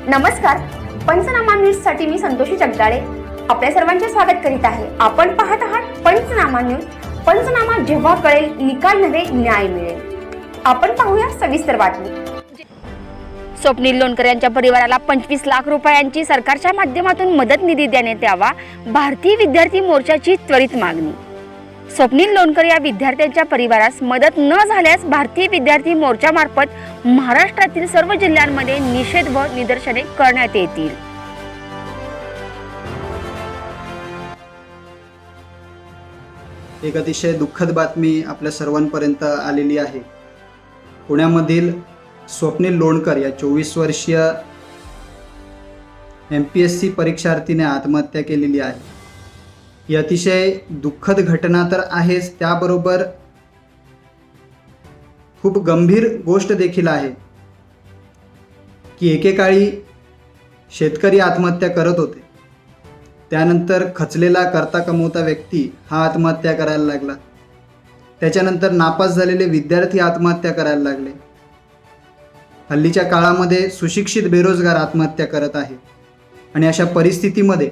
नमस्कार, पंचनामा न्यूज साठी मी संतोषी जगदाळे आपल्या सर्वांचे स्वागत करीत आहे। आपण पाहत आहात पंचनामा न्यूज। पंचनामा जेव्हा कळेल निकाल नव्हे न्याय मिळेल। आपण पाहूया सविस्तर बातमी। स्वप्नील लोणकर यांच्या परिवाराला 25 लाख रुपयांची सरकारच्या माध्यमातून मदत निधी देण्यात यावा, भारतीय विद्यार्थी मोर्चाची त्वरित मागणी। स्वप्नील लोणकर या विद्यार्थ्यांच्या परिवारास मदत न झाल्यास भारतीय विद्यार्थी मोर्चामार्फत महाराष्ट्रातील सर्व जिल्ह्यांमध्ये निषेध व निदर्शने करण्यात येतील। एक अतिशय दुःखद बातमी आपल्या सर्वांपर्यंत आलेली आहे। पुण्यामधील स्वप्नील लोणकर या 24 वर्षीय MPSC परीक्षार्थीने आत्महत्या केलेली आहे। ही अतिशय दुःखद घटना तर आहेच, त्याबरोबर खूप गंभीर गोष्ट देखील आहे की एकेकाळी शेतकरी आत्महत्या करत होते, त्यानंतर खचलेला करता कमवता व्यक्ती हा आत्महत्या करायला लागला, त्याच्यानंतर नापास झालेले विद्यार्थी आत्महत्या करायला लागले। हल्लीच्या काळामध्ये सुशिक्षित बेरोजगार आत्महत्या करत आहे आणि अशा परिस्थितीमध्ये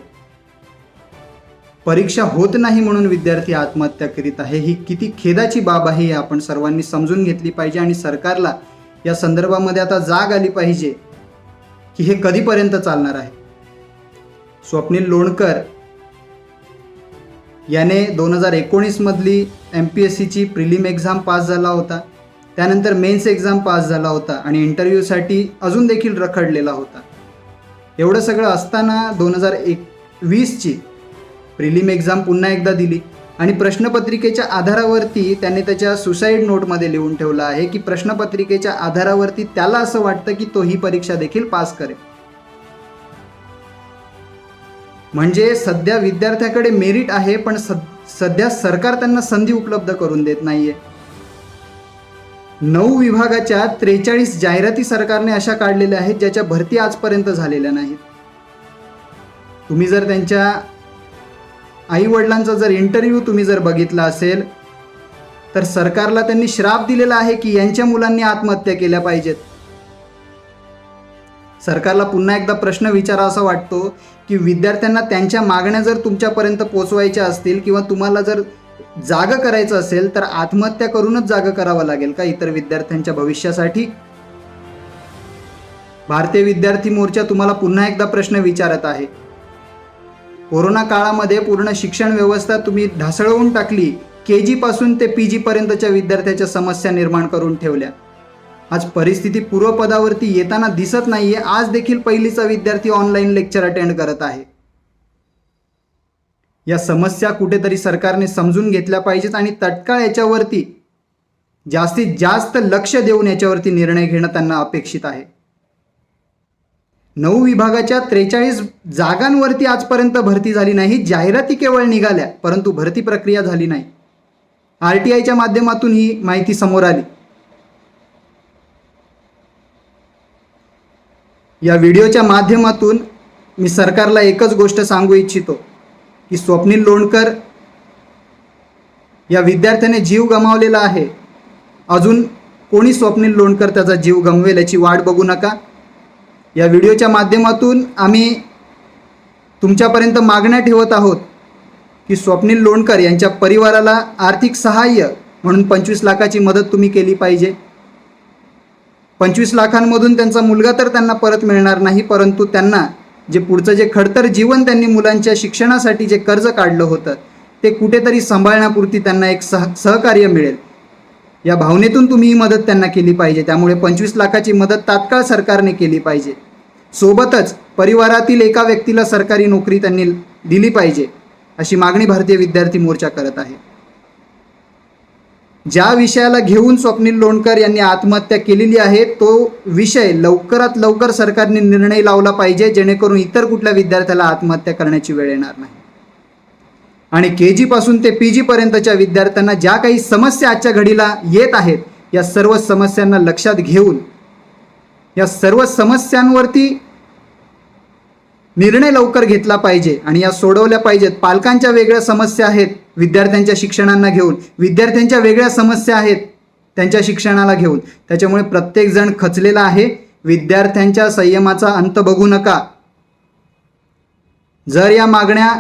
परीक्षा होत नाही म्हणून विद्यार्थी आत्महत्या करीत आहे। ही किती खेदाची बाब आहे हे आपण सर्वांनी समजून घेतली पाहिजे आणि सरकारला या संदर्भामध्ये आता जाग आली पाहिजे की हे कधीपर्यंत चालणार आहे। स्वप्नील लोणकर याने 2019 मधली MPSCची प्रिलिम एक्झाम पास झाला होता, त्यानंतर मेन्स एक्झाम पास झाला होता आणि इंटरव्ह्यूसाठी अजून देखील रखडलेला होता। एवढं सगळं असताना 2021ची प्रिलिम एक्झाम पुन्हा एकदा दिली आणि प्रश्नपत्रिकेच्या आधारावरती त्याने त्याच्या सुसाईड नोटमध्ये लिहून ठेवलं आहे की प्रश्नपत्रिकेच्या आधारावरती त्याला असं वाटतं की तो ही परीक्षा देखील पास करेल। म्हणजे सध्या विद्यार्थ्याकडे मेरिट आहे, पण सध्या सरकार त्यांना संधी उपलब्ध करून देत नाहीये। 9 विभागाच्या 43 जाहिराती सरकारने अशा काढलेल्या आहेत ज्याच्या भरती आजपर्यंत झालेल्या नाहीत। तुम्ही जर त्यांच्या आई वडिलांचा जर इंटरव्ह्यू तुम्ही जर बघितला असेल तर सरकारला त्यांनी श्राप दिलेला आहे की यांच्या मुलांनी आत्महत्या केल्या पाहिजेत। सरकारला पुन्हा एकदा प्रश्न विचारावा वाटतो की विद्यार्थ्यांना त्यांच्या मागण्या जर तुमच्यापर्यंत पोहोचवायच्या असतील किंवा तुम्हाला जर जागं करायचं असेल तर आत्महत्या करूनच जागं करावं लागेल का इतर विद्यार्थ्यांच्या भविष्यासाठी? भारतीय विद्यार्थी मोर्चा तुम्हाला पुन्हा एकदा प्रश्न विचारत आहे। कोरोना काळामध्ये पूर्ण शिक्षण व्यवस्था तुम्ही ढासळवून टाकली, KG पासून ते PG पर्यंतच्या विद्यार्थ्याच्या समस्या निर्माण करून ठेवल्या। आज परिस्थिती पूर्वपदावरती येताना दिसत नाहीये। आज देखील पहिलीचा विद्यार्थी ऑनलाईन लेक्चर अटेंड करत आहे। या समस्या कुठेतरी सरकारने समजून घेतल्या पाहिजेत आणि तत्काळ याच्यावरती जास्तीत जास्त लक्ष देऊन याच्यावरती निर्णय घेणं त्यांना अपेक्षित आहे। 9 विभागाच्या 43 जागांवरती आजपर्यंत भरती झाली नाही, जाहिराती केवळ निघाल्या परंतु भरती प्रक्रिया झाली नाही। RTIच्या माध्यमातून ही माहिती समोर आली। या व्हिडिओच्या माध्यमातून मी सरकारला एकच गोष्ट सांगू इच्छितो की स्वप्नील लोणकर या विद्यार्थ्याने जीव गमावलेला आहे। अजून कोणी स्वप्नील लोणकर त्याचा जीव गमवेल याची वाट बघू नका। या व्हिडिओच्या माध्यमातून आम्ही तुमच्यापर्यंत मागण्या ठेवत आहोत की स्वप्नील लोणकर यांच्या परिवाराला आर्थिक सहाय्य म्हणून 25 लाखाची मदत तुम्ही केली पाहिजे। 25 लाखांमधून त्यांचा मुलगा तर त्यांना परत मिळणार नाही, परंतु त्यांना जे पुढचं जे खडतर जीवन त्यांनी मुलांच्या शिक्षणासाठी जे कर्ज काढलं होतं ते कुठेतरी सांभाळण्यापुरती त्यांना एक सहकार्य मिळेल या भावनेतून तुम्ही ही मदत त्यांना केली पाहिजे। त्यामुळे 25 लाखाची मदत तात्काळ सरकारने केली पाहिजे। सोबतच परिवारातील एका व्यक्तीला सरकारी नोकरी त्यांनी दिली पाहिजे अशी मागणी भारतीय विद्यार्थी मोर्चा करत आहे। ज्या विषयाला घेऊन स्वप्नील लोणकर यांनी आत्महत्या केलेली आहे तो विषय लवकरात लवकर सरकारने निर्णय लावला पाहिजे, जेणेकरून इतर कुठल्या विद्यार्थ्याला आत्महत्या करण्याची वेळ येणार नाही। आणि KG पासून ते PG पर्यंतच्या विद्यार्थ्यांना ज्या काही समस्या आजच्या घडीला येत आहेत या सर्व समस्यांना लक्षात घेऊन या सर्व समस्यांवरती निर्णय लवकर घेतला पाहिजे आणि या सोडवल्या पाहिजेत। पालकांच्या वेगळ्या समस्या आहेत विद्यार्थ्यांच्या शिक्षणांना घेऊन, विद्यार्थ्यांच्या वेगळ्या समस्या आहेत त्यांच्या शिक्षणाला घेऊन, त्याच्यामुळे प्रत्येक जण खचलेला आहे। विद्यार्थ्यांच्या संयमाचा अंत बघू नका. जर या मागण्या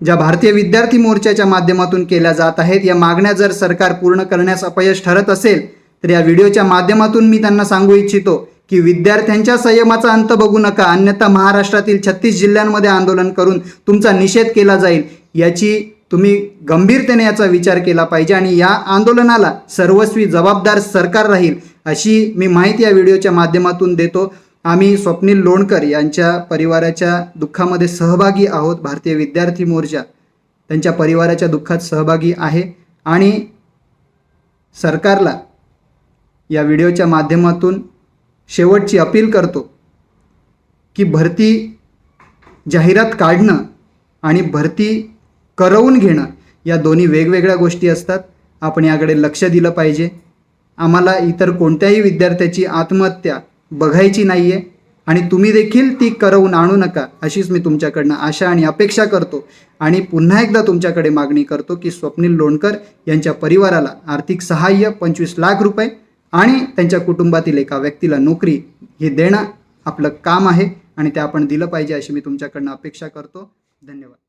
ज्या भारतीय विद्यार्थी मोर्चाच्या माध्यमातून केल्या जात आहेत, या मागण्या जर सरकार पूर्ण करण्यास अपयश ठरत असेल, तर या व्हिडिओच्या माध्यमातून मी त्यांना सांगू इच्छितो की विद्यार्थ्यांच्या संयमाचा अंत बघू नका, अन्यथा महाराष्ट्रातील 36 जिल्ह्यांमध्ये आंदोलन करून तुमचा निषेध केला जाईल. याची तुम्ही गंभीरतेने याचा विचार केला पाहिजे आणि या आंदोलनाला सर्वस्वी जबाबदार सरकार राहील अशी मी माहिती या व्हिडिओच्या माध्यमातून देतो. आम्ही स्वप्नील लोणकर यांच्या परिवाराच्या दुःखामध्ये सहभागी आहोत. भारतीय विद्यार्थी मोर्चा त्यांच्या परिवाराच्या दुःखात सहभागी आहे आणि सरकारला या व्हिडिओच्या माध्यमातून शेवटची अपील करतो की भरती जाहिरात काढणं आणि भरती करवून घेणं या दोन्ही वेगवेगळ्या गोष्टी असतात. आपण याकडे लक्ष दिलं पाहिजे. आम्हाला इतर कोणत्याही विद्यार्थ्याची आत्महत्या बघायची नाही आहे आणि तुम्ही देखील ती करवून आणू नका अशीच मी तुमच्याकडनं आशा आणि अपेक्षा करतो. आणि पुन्हा एकदा तुमच्याकडे मागणी करतो की स्वप्नील लोणकर यांच्या परिवाराला आर्थिक सहाय्य 25 लाख रुपये आणि त्यांच्या कुटुंबातील एका व्यक्तीला नोकरी हे देणं आपलं काम आहे आणि ते आपण दिलं पाहिजे अशी मी तुमच्याकडनं अपेक्षा करतो. धन्यवाद.